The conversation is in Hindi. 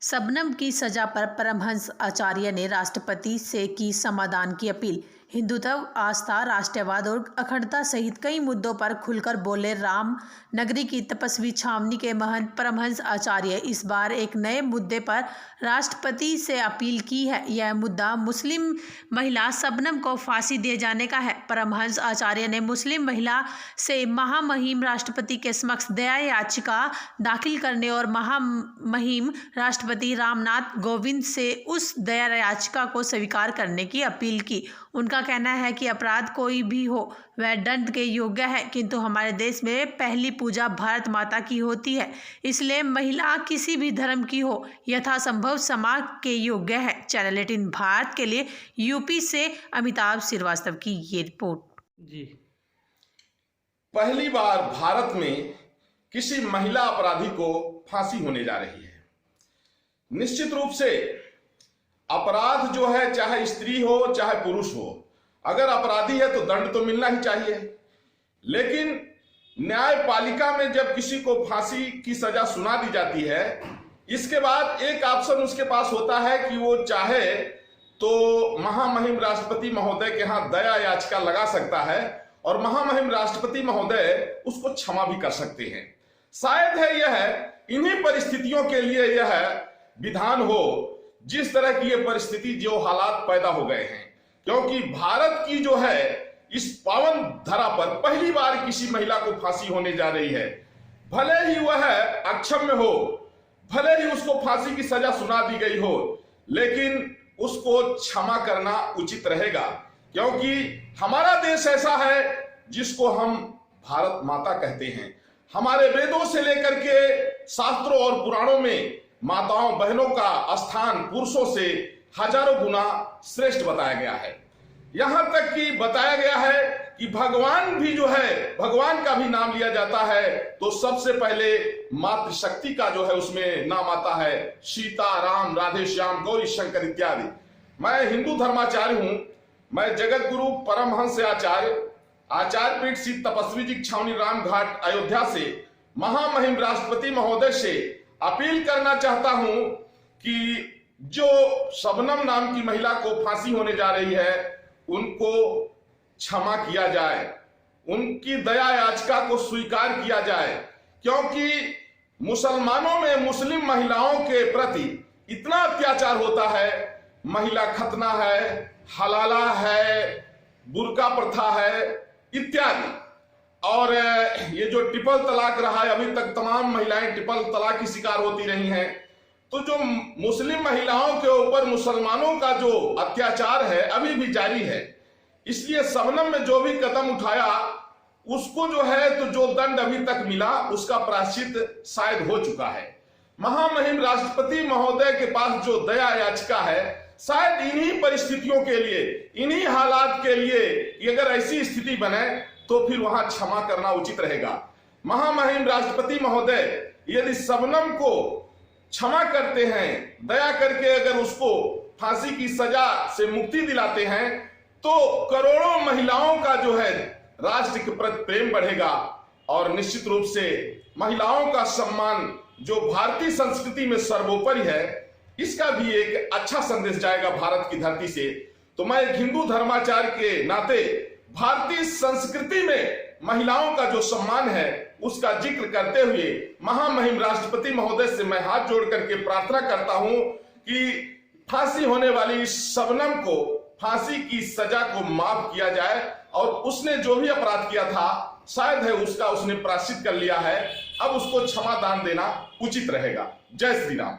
शबनम की सजा पर परमहंस आचार्य ने राष्ट्रपति से की समाधान की अपील। हिंदुत्व, आस्था, राष्ट्रवाद और अखंडता सहित कई मुद्दों पर खुलकर बोले राम नगरी की तपस्वी छावनी के महंत परमहंस आचार्य। इस बार एक नए मुद्दे पर राष्ट्रपति से अपील की है। यह मुद्दा मुस्लिम महिला शबनम को फांसी दिए जाने का है। परमहंस आचार्य ने मुस्लिम महिला से महामहिम राष्ट्रपति के समक्ष दया याचिका दाखिल करने और महामहिम राष्ट्रपति रामनाथ कोविंद से उस दया याचिका को स्वीकार करने की अपील की। उनका कहना है कि अपराध कोई भी हो वह दंड के योग्य है, किंतु हमारे देश में पहली पूजा भारत माता की होती है, इसलिए महिला किसी भी धर्म की हो यथासंभव क्षमा के योग्य है। चैनल 18 भारत के लिए यूपी से अमिताभ श्रीवास्तव की ये रिपोर्ट। जी, पहली बार भारत में किसी महिला अपराधी को फांसी होने जा रही है। निश्चित रूप से अपराध जो है, चाहे स्त्री हो चाहे पुरुष हो, अगर अपराधी है तो दंड तो मिलना ही चाहिए। लेकिन न्यायपालिका में जब किसी को फांसी की सजा सुना दी जाती है, इसके बाद एक ऑप्शन उसके पास होता है कि वो चाहे तो महामहिम राष्ट्रपति महोदय के यहाँ दया याचिका लगा सकता है और महामहिम राष्ट्रपति महोदय उसको क्षमा भी कर सकते हैं। शायद है यह इन्हीं परिस्थितियों के लिए यह विधान हो, जिस तरह की ये परिस्थिति, जो हालात पैदा हो गए हैं, क्योंकि भारत की जो है इस पावन धरा पर पहली बार किसी महिला को फांसी होने जा रही है। भले ही वह अक्षम्य हो, भले ही उसको फांसी की सजा सुना दी गई हो, लेकिन उसको क्षमा करना उचित रहेगा, क्योंकि हमारा देश ऐसा है जिसको हम भारत माता कहते हैं। हमारे वेदों से लेकर के शास्त्रों और पुराणों में माताओं बहनों का स्थान पुरुषों से हजारों गुना श्रेष्ठ बताया गया है। यहां तक कि बताया गया है कि भगवान भी जो है, भगवान का भी नाम लिया जाता है तो सबसे पहले मातृशक्ति का जो है उसमें नाम आता है, सीता, राम, राधे श्याम, गौरी शंकर इत्यादि। मैं हिंदू धर्माचार्य हूं। मैं जगत गुरु परमहंस आचार्य पीठ सिद्ध तपस्वी जी छावनी राम घाट अयोध्या से महामहिम राष्ट्रपति महोदय से अपील करना चाहता हूं कि जो शबनम नाम की महिला को फांसी होने जा रही है, उनको क्षमा किया जाए, उनकी दया याचिका को स्वीकार किया जाए, क्योंकि मुसलमानों में मुस्लिम महिलाओं के प्रति इतना अत्याचार होता है। महिला खतना है, हलाला है, बुर्का प्रथा है इत्यादि। और ये जो ट्रिपल तलाक रहा है, अभी तक तमाम महिलाएं ट्रिपल तलाक की शिकार होती रही हैं। तो जो मुस्लिम महिलाओं के ऊपर मुसलमानों का जो अत्याचार है अभी भी जारी है। इसलिए शबनम में जो भी कदम उठाया उसको जो है, तो जो दंड अभी तक मिला उसका प्रायश्चित शायद हो चुका है। महामहिम राष्ट्रपति महोदय के पास जो दया याचिका है, शायद इन्हीं परिस्थितियों के लिए, इन्हीं हालात के लिए कि अगर ऐसी स्थिति बने तो फिर वहां क्षमा करना उचित रहेगा। महामहिम राष्ट्रपति महोदय यदि शबनम को क्षमा करते हैं, दया करके अगर उसको फांसी की सजा से मुक्ति दिलाते हैं, तो करोड़ों महिलाओं का जो है राष्ट्र के प्रति प्रेम बढ़ेगा और निश्चित रूप से महिलाओं का सम्मान जो भारतीय संस्कृति में सर्वोपरि है, इसका भी एक अच्छा संदेश जाएगा भारत की धरती से। तो मैं एक हिंदू धर्माचार्य के नाते भारतीय संस्कृति में महिलाओं का जो सम्मान है उसका जिक्र करते हुए महामहिम राष्ट्रपति महोदय से मैं हाथ जोड़ करके प्रार्थना करता हूं कि फांसी होने वाली शबनम को फांसी की सजा को माफ किया जाए और उसने जो भी अपराध किया था शायद है उसका उसने प्रायश्चित कर लिया है, अब उसको क्षमा दान देना उचित रहेगा। जय श्री राम।